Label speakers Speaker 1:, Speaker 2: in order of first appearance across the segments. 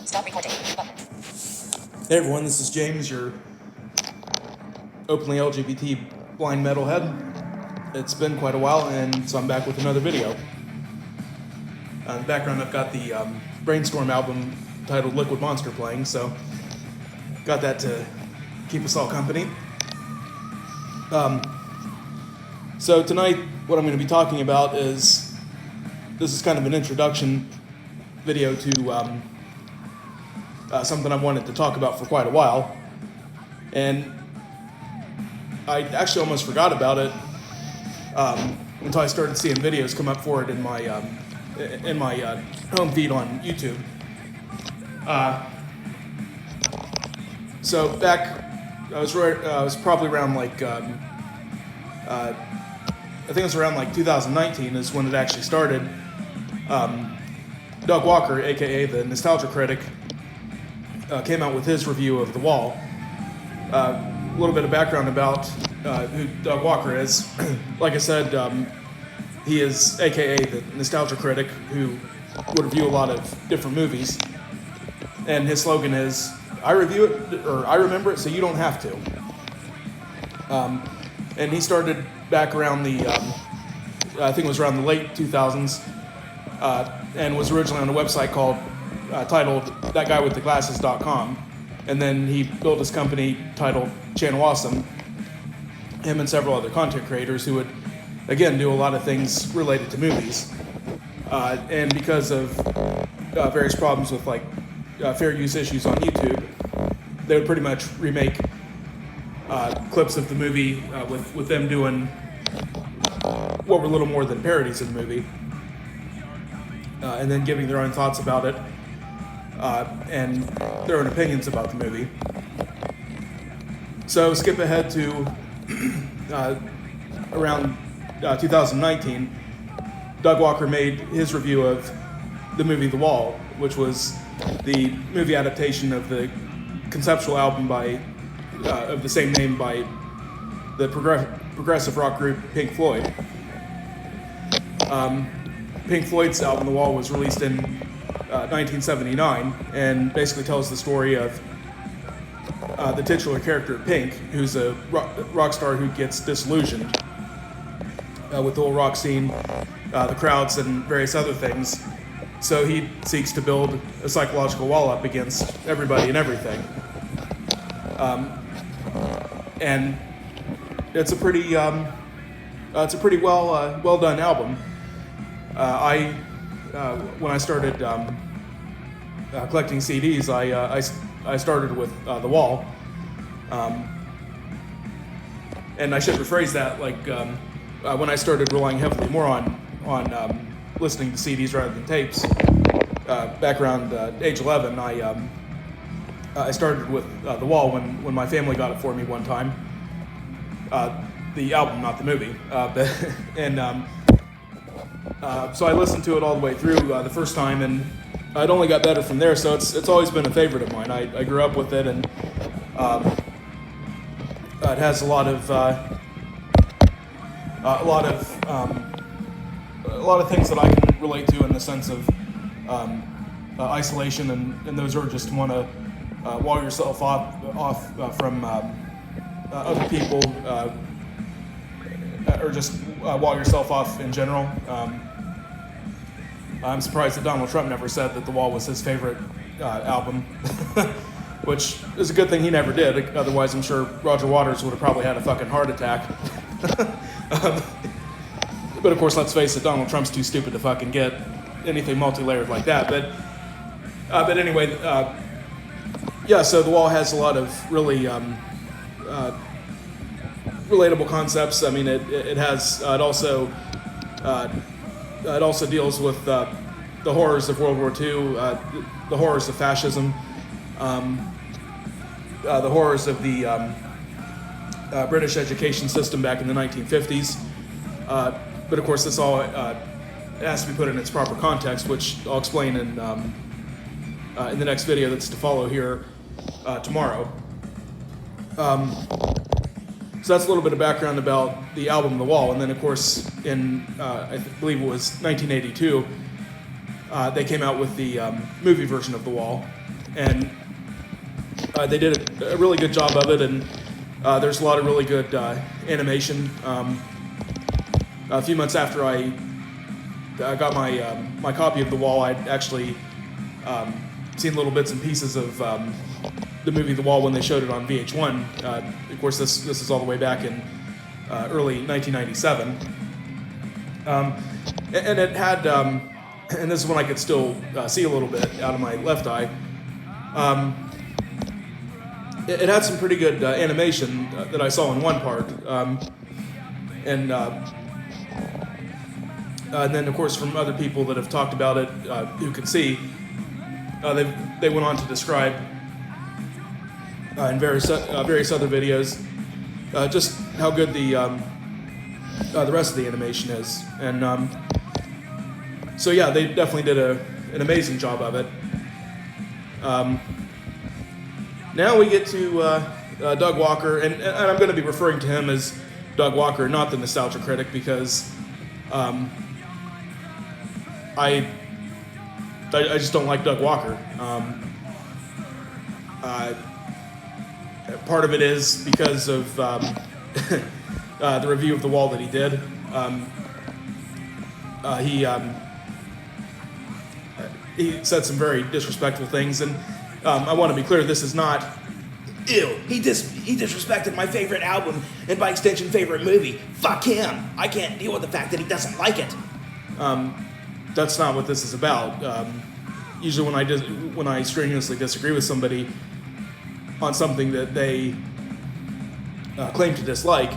Speaker 1: Stop recording. Button.
Speaker 2: Hey everyone, this is James, your openly LGBT blind metalhead. It's been quite a while, and so I'm back with another video. In the background, I've got the Brainstorm album titled Liquid Monster playing, so got that to keep us all company. So tonight, what I'm going to be talking about is, this is kind of an introduction video to something I've wanted to talk about for quite a while, and I actually almost forgot about it until I started seeing videos come up for it in my home feed on YouTube. So back, I was probably around like I think it was around like 2019 is when it actually started. Doug Walker, aka the Nostalgia Critic, came out with his review of The Wall. A little bit of background about who Doug Walker is. Like I said, he is aka the Nostalgia Critic, who would review a lot of different movies. And his slogan is, I review it, or I remember it so you don't have to. And he started back around the, I think it was around the late 2000s, and was originally on a website called, titled thatguywiththeglasses.com, and then he built his company titled Channel Awesome, him and several other content creators who would, again, do a lot of things related to movies. And because of various problems with like fair use issues on YouTube, they would pretty much remake clips of the movie with them doing what were little more than parodies of the movie, and then giving their own thoughts about it and their own opinions about the movie. So skip ahead to around 2019, Doug Walker made his review of the movie The Wall, which was the movie adaptation of the conceptual album by of the same name by the progressive rock group Pink Floyd. Pink Floyd's album The Wall was released in 1979 and basically tells the story of the titular character Pink, who's a rock star who gets disillusioned with the whole rock scene, the crowds, and various other things. So he seeks to build a psychological wall up against everybody and everything. And it's a pretty well done album. When I started collecting CDs, I started with The Wall, and I should rephrase that. Like when I started relying heavily more on listening to CDs rather than tapes, back around age 11, I started with The Wall when my family got it for me one time. The album, not the movie, so I listened to it all the way through the first time, and it only got better from there. So it's always been a favorite of mine. I grew up with it, and it has a lot of things that I can relate to in the sense of isolation, and those are just want to wall yourself off from other people, or just wall yourself off in general. I'm surprised that Donald Trump never said that The Wall was his favorite album, which is a good thing he never did. Otherwise, I'm sure Roger Waters would have probably had a fucking heart attack. But of course, let's face it, Donald Trump's too stupid to fucking get anything multi-layered like that. But anyway, yeah. So The Wall has a lot of really relatable concepts. I mean, it also deals with the horrors of World War II, the horrors of fascism, the horrors of the British education system back in the 1950s. But of course, this all has to be put in its proper context, which I'll explain in the next video that's to follow here tomorrow. So that's a little bit of background about the album The Wall. And then, of course, in, I believe it was 1982, they came out with the movie version of The Wall. and they did a really good job of it, and there's a lot of really good animation. A few months after I got my copy of The Wall, I'd actually seen little bits and pieces of the movie The Wall when they showed it on VH1. Of course, this is all the way back in early 1997. And it had, and this is when I could still see a little bit out of my left eye. It had some pretty good animation that I saw in one part. And then, of course, from other people that have talked about it who could see, they went on to describe in various other videos just how good the rest of the animation is. And so yeah, they definitely did an amazing job of it. Now we get to Doug Walker, and I'm going to be referring to him as Doug Walker, not the Nostalgia Critic, because I just don't like Doug Walker. Part of it is because of the review of The Wall that he did. He said some very disrespectful things, and I want to be clear, this is not, ew, he disrespected my favorite album, and by extension favorite movie. Fuck him. I can't deal with the fact that he doesn't like it. That's not what this is about. Usually when I strenuously disagree with somebody on something that they claim to dislike,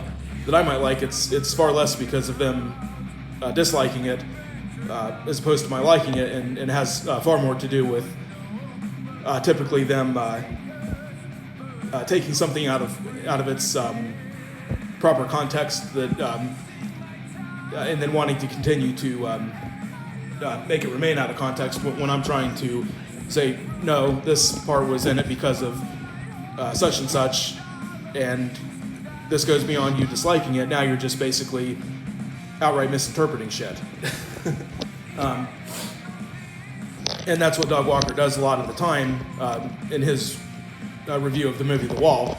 Speaker 2: that I might like, it's far less because of them disliking it as opposed to my liking it, and it has far more to do with typically them taking something out of its proper context that and then wanting to continue to make it remain out of context when I'm trying to say, no, this part was in it because of such and such, and this goes beyond you disliking it. Now you're just basically outright misinterpreting shit. And that's what Doug Walker does a lot of the time in his review of the movie The Wall.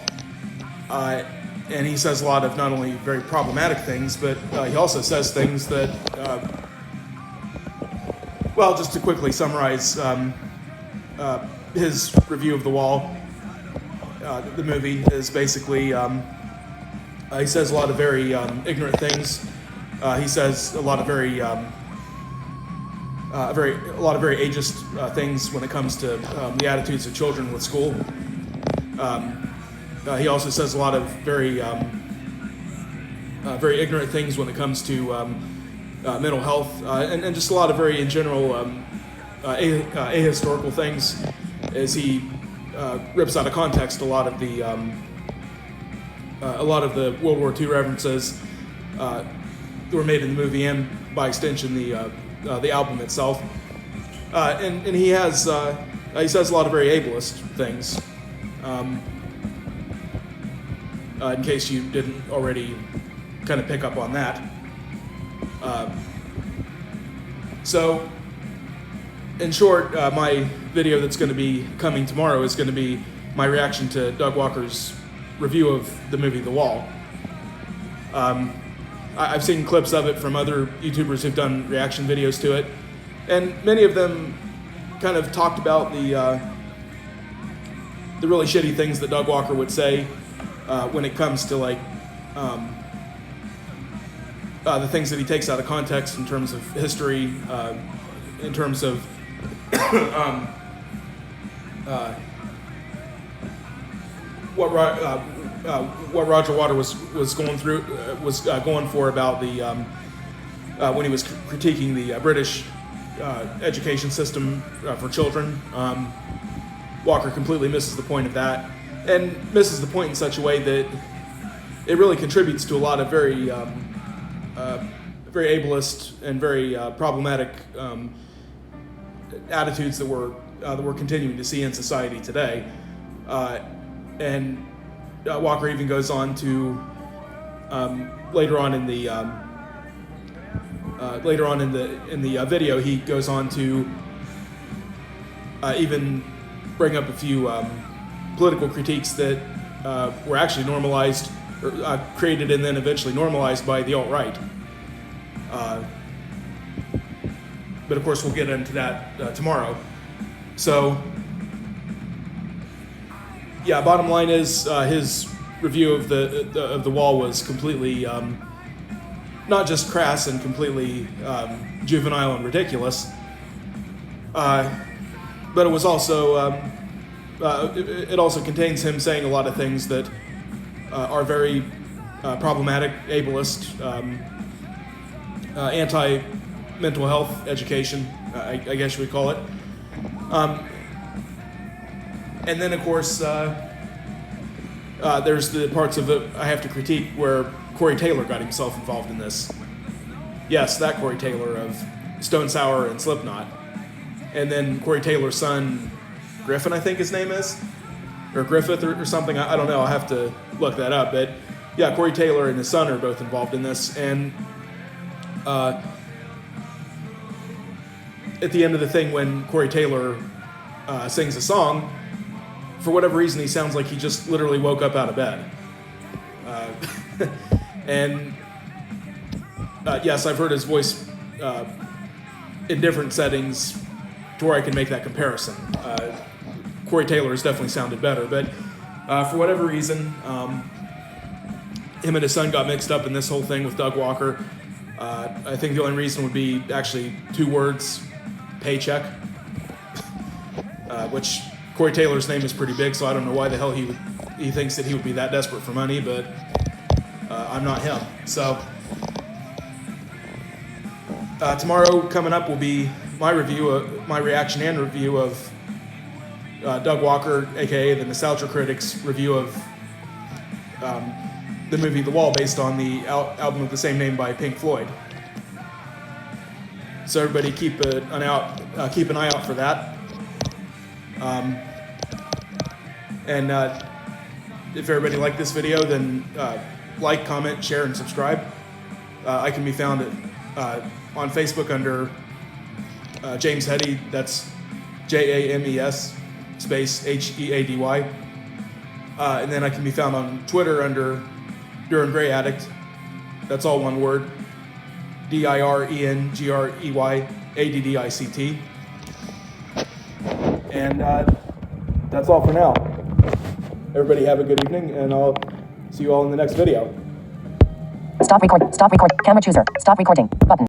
Speaker 2: And he says a lot of not only very problematic things, but he also says things that, well, just to quickly summarize his review of The Wall, the movie is basically, he says a lot of very ignorant things. He says a lot of very ageist things when it comes to the attitudes of children with school. He also says a lot of very ignorant things when it comes to mental health, and just a lot of very, in general, ahistorical things, as he rips out of context a lot of the World War II references that were made in the movie, and by extension the album itself. And he says a lot of very ableist things. In case you didn't already kind of pick up on that. So, in short, my video that's going to be coming tomorrow is going to be my reaction to Doug Walker's review of the movie The Wall. I've seen clips of it from other YouTubers who've done reaction videos to it, and many of them kind of talked about the really shitty things that Doug Walker would say when it comes to like the things that he takes out of context in terms of history, in terms of what Roger Water was going through, going for about the when he was critiquing the British education system for children. Walker completely misses the point of that, and misses the point in such a way that it really contributes to a lot of very ableist and very problematic attitudes that we're continuing to see in society today. And Walker even goes on to later on in the video, he goes on to even bring up a few political critiques that were actually normalized, or created and then eventually normalized by the alt-right. But of course, we'll get into that tomorrow. So, yeah, bottom line is his review of the Wall was completely not just crass and completely juvenile and ridiculous, but it was also it also contains him saying a lot of things that are very problematic, ableist, anti-mental health education, I guess you would call it. And then, of course, there's the parts of it I have to critique where Corey Taylor got himself involved in this. Yes, that Corey Taylor of Stone Sour and Slipknot. And then Corey Taylor's son, Griffin, I think his name is, or Griffith or something. I don't know. I'll have to look that up. But yeah, Corey Taylor and his son are both involved in this. And at the end of the thing, when Corey Taylor sings a song, for whatever reason, he sounds like he just literally woke up out of bed. And yes, I've heard his voice in different settings to where I can make that comparison. Corey Taylor has definitely sounded better, but for whatever reason, him and his son got mixed up in this whole thing with Doug Walker. I think the only reason would be actually 2 words, paycheck, which Corey Taylor's name is pretty big, so I don't know why the hell he thinks that he would be that desperate for money, but I'm not him. So tomorrow coming up will be my reaction and review of Doug Walker, aka the Nostalgia Critics, review of the movie The Wall, based on the album of the same name by Pink Floyd. So everybody keep an eye out for that. And if everybody liked this video, then like, comment, share, and subscribe. I can be found on Facebook under James Heady. That's James space Heady. And then I can be found on Twitter under Duran Grey Addict. That's all one word. DIRENGREYADDICT. And that's all for now. Everybody have a good evening, and I'll see you all in the next video.
Speaker 1: Stop record. Stop record. Camera chooser. Stop recording. Button.